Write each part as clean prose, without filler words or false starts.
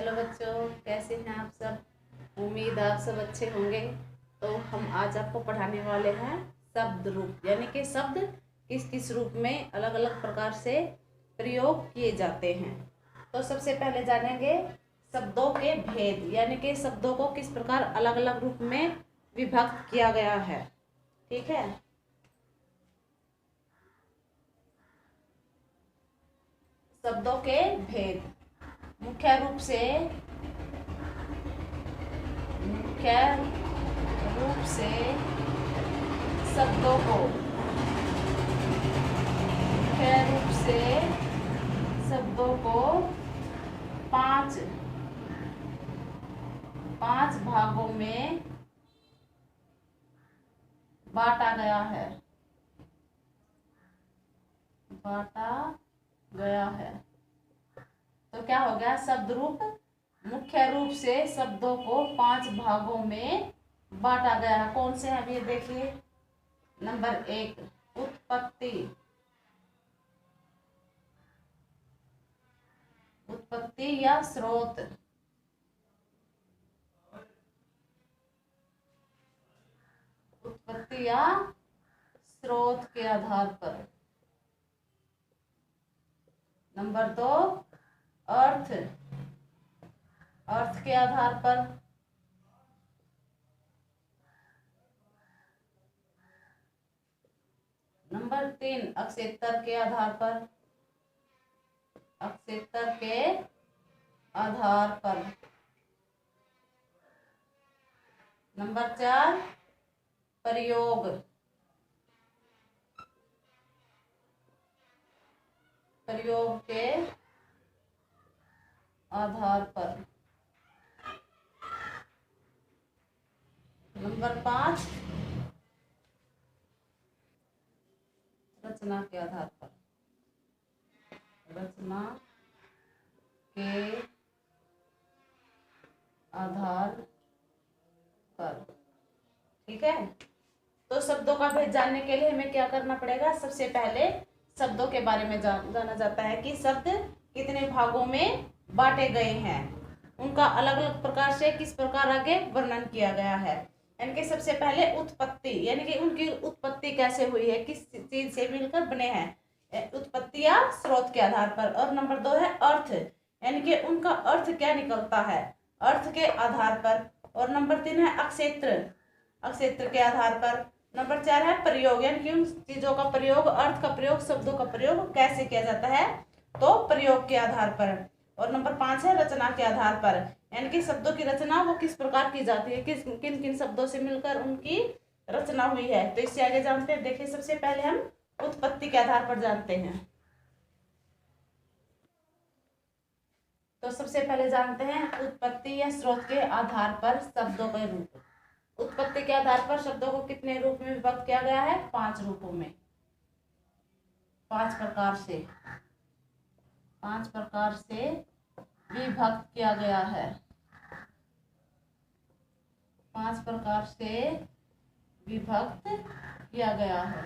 Hello बच्चों, कैसे हैं आप सब। उम्मीद आप सब अच्छे होंगे। तो हम आज आपको पढ़ाने वाले हैं शब्द रूप, यानी कि शब्द किस किस रूप में अलग अलग प्रकार से प्रयोग किए जाते हैं। तो सबसे पहले जानेंगे शब्दों के भेद, यानी कि शब्दों को किस प्रकार अलग अलग रूप में विभक्त किया गया है। ठीक है। शब्दों के भेद मुख्य रूप से शब्दों को पांच भागों में बांटा गया है। तो क्या हो गया, शब्द रूप मुख्य रूप से शब्दों को 5 भागों में बांटा गया है। कौन से हैं ये देखिए। नंबर 1 उत्पत्ति या स्रोत। उत्पत्ति या स्रोत के आधार पर। नंबर 2 अर्थ के आधार पर। नंबर 3 अक्षेत्र के आधार पर। नंबर 4 प्रयोग के आधार पर। नंबर 5 रचना के आधार पर। ठीक है। तो शब्दों का भेद जानने के लिए हमें क्या करना पड़ेगा। सबसे पहले शब्दों के बारे में जाना जाता है कि शब्द कितने भागों में बांटे गए हैं, उनका अलग अलग प्रकार से किस प्रकार आगे वर्णन किया गया है। यानी कि सबसे पहले उत्पत्ति, यानी कि उनकी उत्पत्ति कैसे हुई है, किस चीज से मिलकर बने हैं, उत्पत्ति या स्रोत के आधार पर। और नंबर 2 है अर्थ, यानी कि उनका अर्थ क्या निकलता है, अर्थ के आधार पर। और नंबर 3 है अक्षेत्र के आधार पर। नंबर 4 है प्रयोग, यानी कि उन चीजों का प्रयोग, अर्थ का प्रयोग, शब्दों का प्रयोग कैसे किया जाता है, तो प्रयोग के आधार पर। और नंबर 5 है रचना के आधार पर, यानी कि शब्दों की रचना वो किस प्रकार की जाती है, किन किन शब्दों से मिलकर उनकी रचना हुई है। तो इससे आगे जानते हैं। देखिए, सबसे पहले हम उत्पत्ति के आधार पर जानते हैं। तो सबसे पहले जानते हैं उत्पत्ति या स्रोत के आधार पर शब्दों के रूप। उत्पत्ति के आधार पर शब्दों को कितने रूप में विभक्त किया गया है, 5 रूपों में, 5 प्रकार से विभक्त किया गया है। 5 प्रकार से विभक्त किया गया है।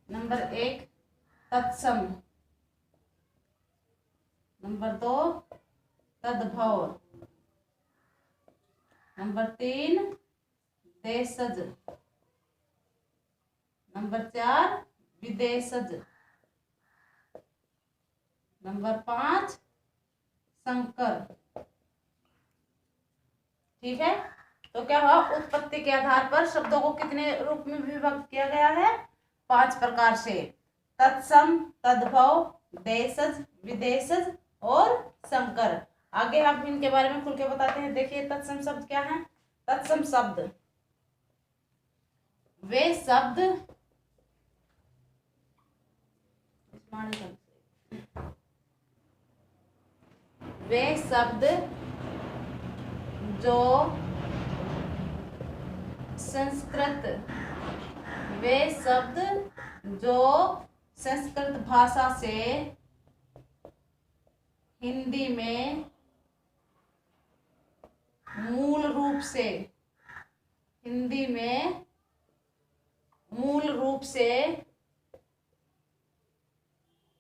नंबर 1 तत्सम। नंबर 2 तद्भव। नंबर 3 देशज। नंबर 4 विदेशज। नंबर 5 संकर। ठीक है। तो क्या हुआ, उत्पत्ति के आधार पर शब्दों को कितने रूप में विभक्त किया गया है, 5 प्रकार से। तत्सम, तद्भव, देशज, विदेशज और संकर। आगे हम इनके बारे में खुल के बताते हैं। देखिए, तत्सम शब्द क्या है। तत्सम शब्द वे शब्द जो संस्कृत भाषा से हिंदी में मूल रूप से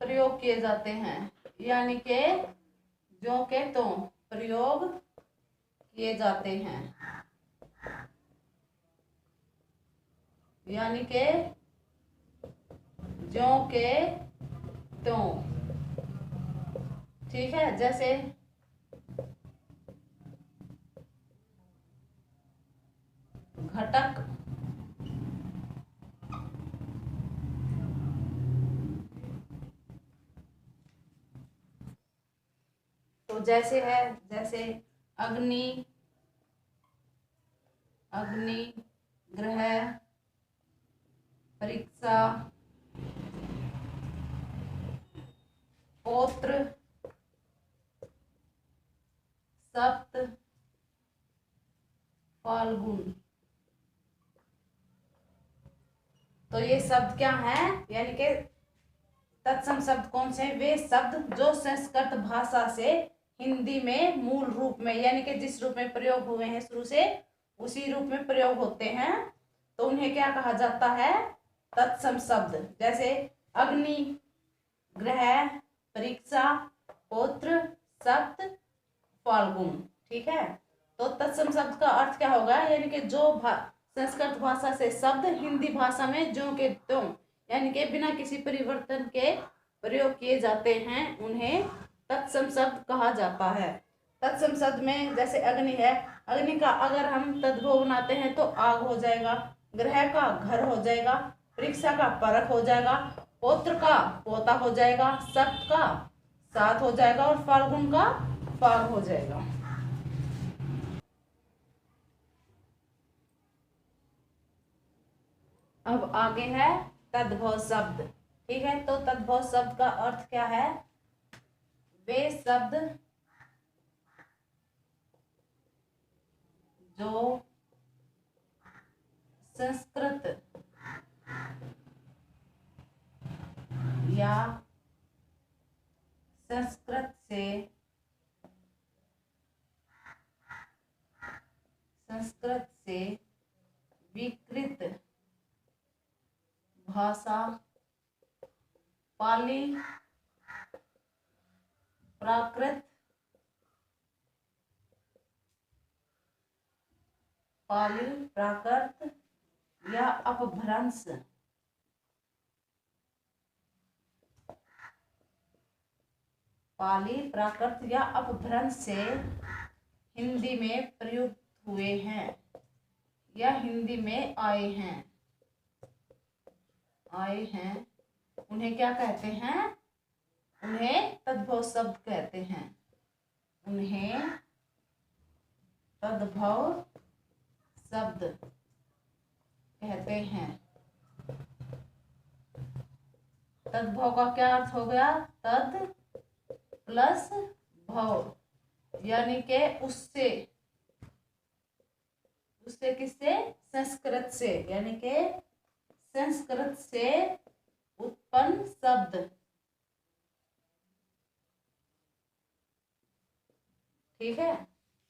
प्रयोग किए जाते हैं, यानी कि ज्यों के त्यों प्रयोग किए जाते हैं, यानी के ज्यों के त्यों। ठीक है, जैसे घटक, तो जैसे है, जैसे अग्नि, अग्नि, ग्रह, परीक्षा, पौत्र, सप्त, फाल्गुन। तो ये शब्द क्या है, यानी कि तत्सम शब्द कौन से हैं? वे शब्द जो संस्कृत भाषा से हिंदी में मूल रूप में, यानी कि जिस रूप में प्रयोग हुए हैं शुरू से उसी रूप में प्रयोग होते हैं, तो उन्हें क्या कहा जाता है? तत्सम शब्द। जैसे अग्नि, ग्रह, परीक्षा, पौत्र, सप्त, फाल्गुन। ठीक है, तो तत्सम शब्द का अर्थ क्या होगा? यानी कि जो संस्कृत भाषा से शब्द हिंदी भाषा में ज्यों के त्यों, यानी कि बिना किसी परिवर्तन के प्रयोग किए जाते हैं, उन्हें तत्सम शब्द कहा जाता है। तत्सम शब्द में जैसे अग्नि है, अग्नि का अगर हम तद्भव बनाते हैं तो आग हो जाएगा, ग्रह का घर हो जाएगा, परीक्षा का परख हो जाएगा, पौत्र का पोता हो जाएगा, सप्त का सात हो जाएगा और फाल्गुन का फाग हो जाएगा। अब आगे है तद्भव शब्द। ठीक है, तो तद्भव शब्द का अर्थ क्या है? वे शब्द जो संस्कृत या संस्कृत से विकृत भाषा, पाली, प्राकृत, पाली, प्राकृत या अपभ्रंश, पाली, प्राकृत या अपभ्रंश से हिंदी में प्रयुक्त हुए हैं या हिंदी में आए हैं, उन्हें क्या कहते हैं? उन्हें तद्भव शब्द कहते हैं। उन्हें तद्भव शब्द कहते हैं। तद्भव का क्या अर्थ हो गया? तद प्लस भव, यानी के उससे, उससे किससे? संस्कृत से, यानी के संस्कृत से उत्पन्न शब्द। ठीक है,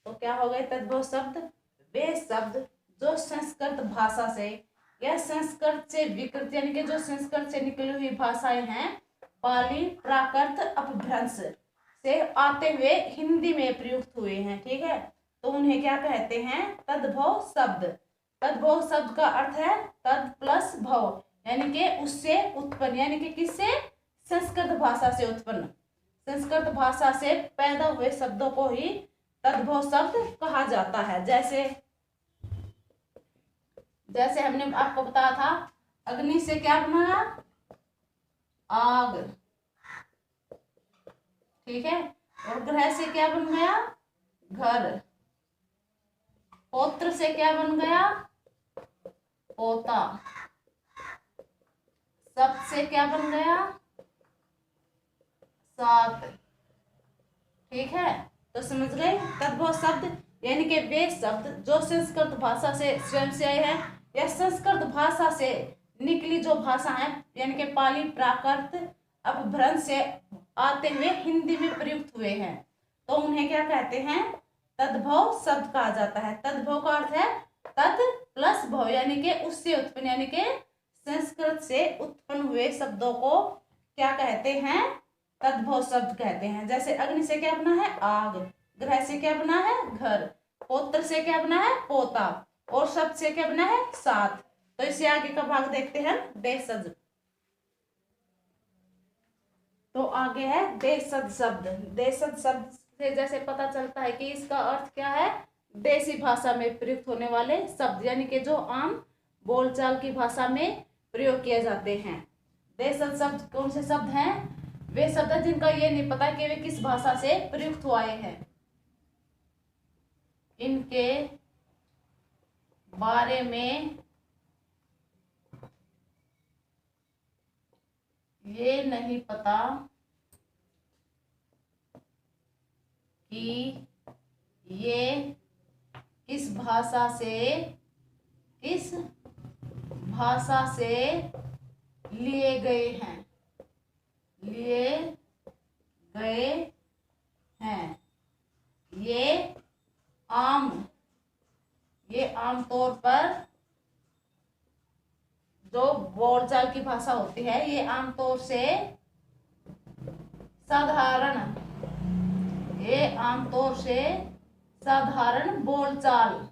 तो क्या हो गए तद्भव शब्द? वे शब्द जो संस्कृत भाषा से या संस्कृत से विकृत, यानी कि जो संस्कृत से निकली हुई भाषाएं हैं, पाली, प्राकृत, अपभ्रंश से आते हुए हिंदी में प्रयुक्त हुए हैं। ठीक है, तो उन्हें क्या कहते हैं? तद्भव शब्द। तद्भव शब्द का अर्थ है तद प्लस भव, यानी कि उससे उत्पन्न, यानी कि किससे? संस्कृत भाषा से उत्पन्न, संस्कृत भाषा से पैदा हुए शब्दों को ही तद्भव शब्द कहा जाता है। जैसे जैसे हमने आपको बताया था, अग्नि से क्या बनाया? आग। ठीक है, और ग्रह से क्या बन गया? घर। पौत्र से क्या बन गया? पोता। सप्त से क्या बन गया? सात। ठीक है, तो समझ गए? तद्भव शब्द यानी कि वे शब्द जो संस्कृत भाषा से स्वयं से आए हैं या संस्कृत भाषा से निकली जो भाषा है, यानी कि पाली, प्राकृत, अपभ्रंश से आते हुए हिंदी में प्रयुक्त हुए हैं, तो उन्हें क्या कहते हैं? तद्भव शब्द कहा जाता है। तद्भव का अर्थ है तद प्लस भव, यानी कि उससे उत्पन्न, यानी कि संस्कृत से उत्पन्न हुए शब्दों को क्या कहते हैं? तद्भव शब्द कहते हैं। जैसे अग्नि से क्या बना है? आग। ग्रह से क्या बना है? घर। पौत्र से क्या बना है? पोता। और शब्द से क्या बना है? साथ। तो इससे आगे का भाग देखते हैं देशज। तो आगे है देशज शब्द। देशज शब्द से जैसे पता चलता है कि इसका अर्थ क्या है? देसी भाषा में प्रयुक्त होने वाले शब्द, यानी कि जो आम बोलचाल की भाषा में प्रयोग किए जाते हैं। देशज शब्द कौन से शब्द हैं? वे शब्द हैं जिनका ये नहीं पता कि वे किस भाषा से प्रयुक्त हुए हैं। इनके बारे में ये नहीं पता कि ये किस भाषा से लिए गए हैं। ये आमतौर पर जो बोलचाल की भाषा होती है, ये आमतौर से साधारण बोलचाल,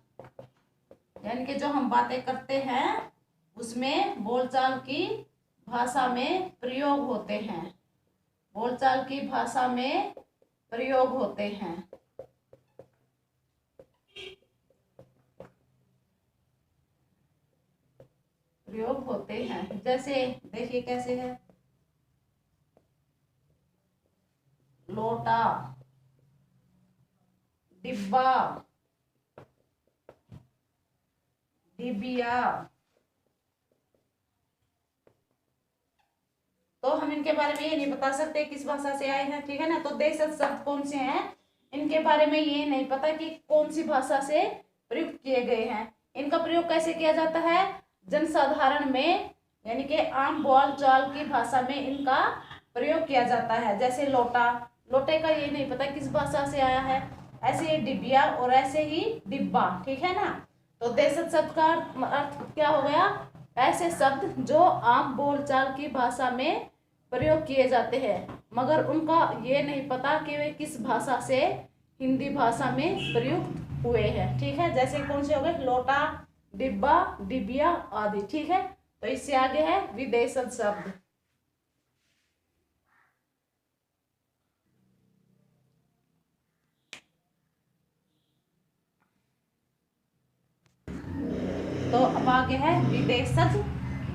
यानी कि जो हम बातें करते हैं उसमें बोलचाल की भाषा में प्रयोग होते हैं। बोलचाल की भाषा में प्रयोग होते हैं। जैसे देखिए कैसे है? लोटा, डिब्बा, डिबिया। तो हम इनके बारे में ये नहीं बता सकते किस भाषा से आए हैं, ठीक है ना। तो देशज शब्द कौन से हैं, इनके बारे में ये नहीं पता कि कौन सी भाषा से प्रयुक्त किए गए हैं। इनका प्रयोग कैसे किया जाता है? जनसाधारण में, यानी कि आम बोलचाल की भाषा में इनका प्रयोग किया जाता है। जैसे लोटा, लोटे का ये नहीं पता किस भाषा से आया है। ऐसे ही डिबिया और ऐसे ही डिब्बा, ठीक है ना। तो देशज शब्द का अर्थ क्या हो गया? ऐसे शब्द जो आम बोलचाल की भाषा में प्रयोग किए जाते हैं, मगर उनका ये नहीं पता कि वे किस भाषा से हिंदी भाषा में प्रयुक्त हुए हैं, ठीक है। जैसे कौन से हो गए? लोटा, डिब्बा, डिबिया आदि, ठीक है। तो इससे आगे है विदेशज शब्द। तो अब आगे है विदेशज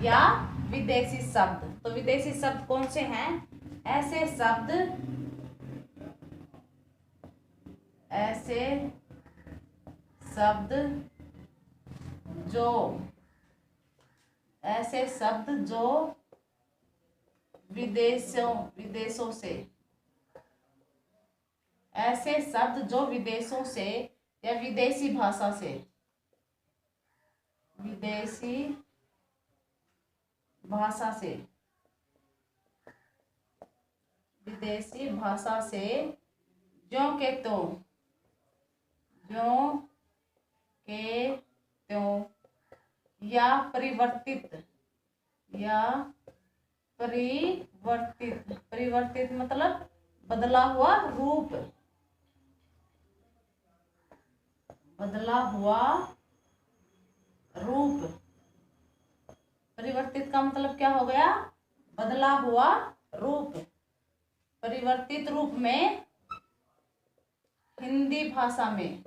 या विदेशी शब्द। तो विदेशी शब्द कौन से हैं? ऐसे शब्द जो विदेशों से, ऐसे शब्द जो विदेशों से या विदेशी भाषा से ज्यों के त्यों या परिवर्तित मतलब बदला हुआ रूप, परिवर्तित का मतलब क्या हो गया? बदला हुआ रूप। परिवर्तित रूप में हिंदी भाषा में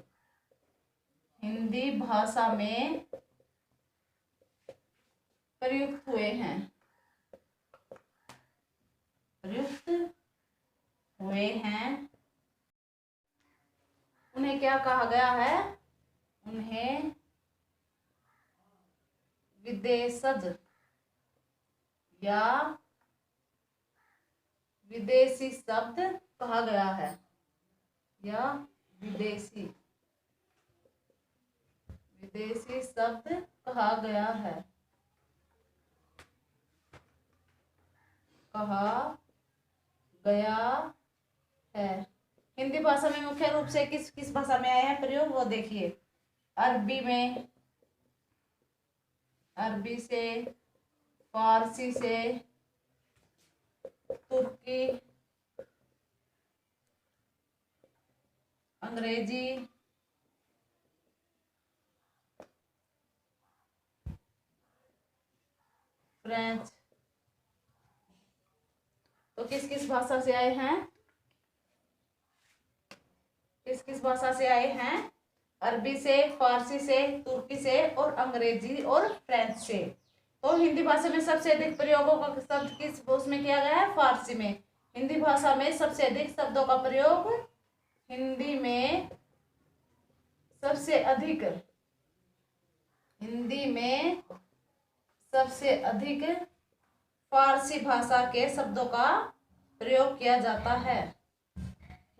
प्रयुक्त हुए हैं। उन्हें क्या कहा गया है? उन्हें विदेशज या विदेशी शब्द कहा गया है, या विदेशी शब्द कहा गया है। हिंदी भाषा में मुख्य रूप से किस किस भाषा में आया है प्रयोग, वो देखिए। अरबी से, फारसी से, तुर्की, अंग्रेजी, फ्रेंच। तो किस किस भाषा से आए हैं? किस किस भाषा से आए हैं? अरबी से, फारसी से, तुर्की से और अंग्रेजी और फ्रेंच से। तो हिंदी भाषा में सबसे अधिक प्रयोगों का शब्द किस उसमें किया गया है? फारसी में। हिंदी भाषा में सबसे अधिक शब्दों का प्रयोग हिंदी में सबसे अधिक फारसी भाषा के शब्दों का प्रयोग किया जाता है।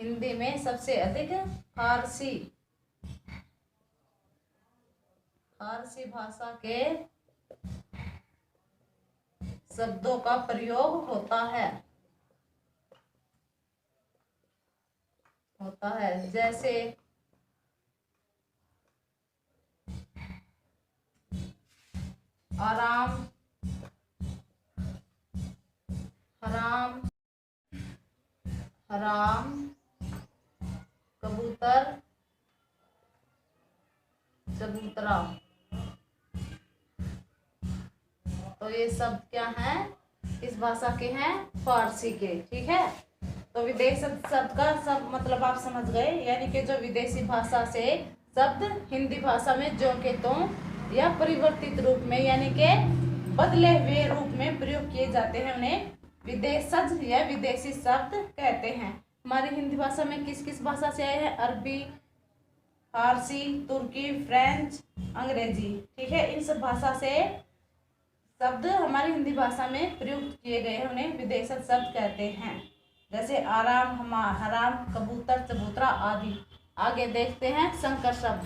हिंदी में सबसे अधिक फारसी भाषा के शब्दों का प्रयोग होता है जैसे आराम, हराम, कबूतर, चबूतरा। तो ये शब्द क्या हैं? इस भाषा के हैं, फारसी के। ठीक है, तो विदेश शब्द का सब मतलब आप समझ गए, यानी कि जो विदेशी भाषा से शब्द हिंदी भाषा में जो के तो या परिवर्तित रूप में यानी कि बदले हुए रूप में प्रयोग किए जाते हैं, उन्हें विदेशज या विदेशी शब्द कहते हैं। हमारी हिंदी भाषा में किस किस भाषा से आए हैं? अरबी, फारसी, तुर्की, फ्रेंच, अंग्रेजी। ठीक है, इन सब भाषा से शब्द हमारी हिंदी भाषा में प्रयुक्त किए गए हैं, उन्हें विदेशज शब्द कहते हैं। जैसे आराम, हराम, कबूतर, चबूतरा आदि। आगे देखते हैं संकर शब्द।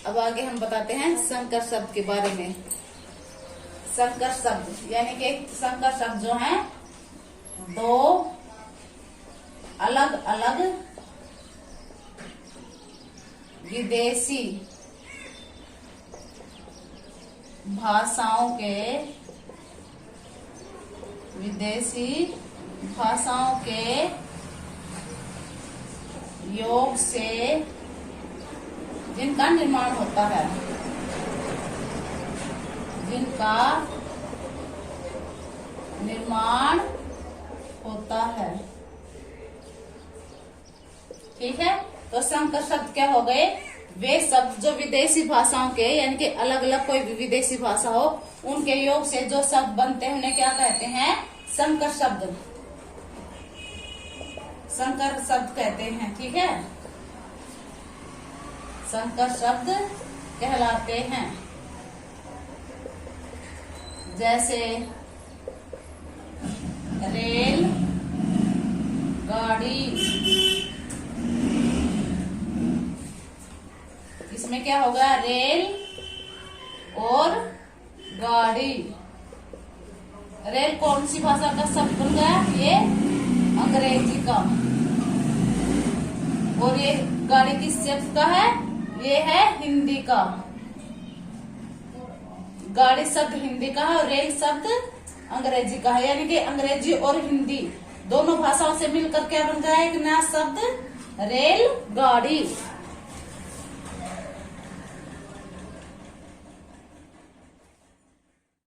अब आगे हम बताते हैं संकर शब्द के बारे में। संकर शब्द यानी कि संकर शब्द जो हैं दो अलग अलग विदेशी भाषाओं के योग से जिनका निर्माण होता है, ठीक है। तो संकर शब्द क्या हो गए? वे शब्द जो विदेशी भाषाओं के यानी कि अलग अलग कोई भी विदेशी भाषा हो उनके योग से जो शब्द बनते हैं उन्हें क्या कहते हैं? संकर शब्द। संकर शब्द कहते हैं। ठीक है, संकर शब्द कहलाते हैं। जैसे रेल गाड़ी, इसमें क्या होगा? रेल और गाड़ी। रेल कौन सी भाषा का शब्द बन गया? ये अंग्रेजी का। और ये गाड़ी किस शब्द का है? ये है हिंदी का। गाड़ी शब्द हिंदी का है और रेल शब्द अंग्रेजी का है, यानी कि अंग्रेजी और हिंदी दोनों भाषाओं से मिलकर क्या बन गया? एक नया शब्द रेल गाड़ी।